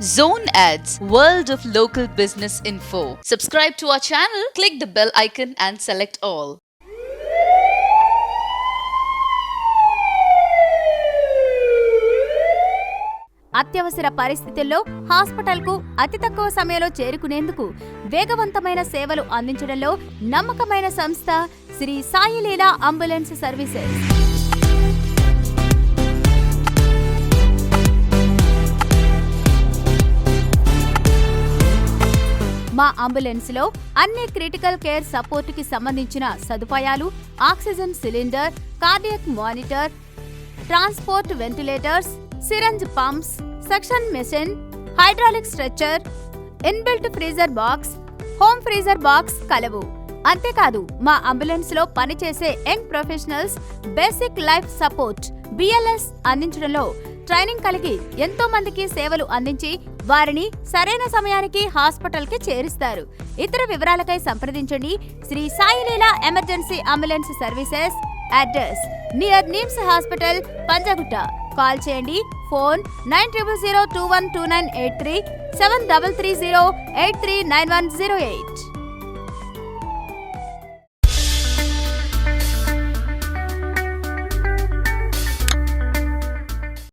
Zone Ads, World of Local Business Info. Subscribe to our channel, click the bell icon and select all. అత్యవసర పరిస్థితుల్లో హాస్పిటల్కు అతి తక్కువ సమయంలో చేరుకునేందుకు వేగవంతమైన సేవలు అందించడంలో నమ్మకమైన సంస్థ శ్రీ సాయి లీలా అంబులెన్స్ సర్వీసెస్. మా అంబులెన్స్ లో అన్ని క్రిటికల్ కేర్ సపోర్ట్ కి సంబంధించిన సదుపాయాలు oxygen cylinder, cardiac monitor, transport ventilators, syringe pumps, suction machine, hydraulic stretcher, inbuilt freezer box, home freezer box కలవు. అంతేకాదు మా అంబులెన్స్ లో పనిచేసే young professionals basic life support BLS అందించడంలో ట్రైనింగ్ కలిగి ఎంతో మందికి సేవలు అందించి వారిని సరైన సమయానికి హాస్పిటల్ కి చేరుస్తారు. ఇతర వివరాలకై సంప్రదించండి Sri Sai Leela emergency ambulance services. Address near NIMS hospital, Panjagutta. Call చేయండి. ఫోన్ 90021298373308391108.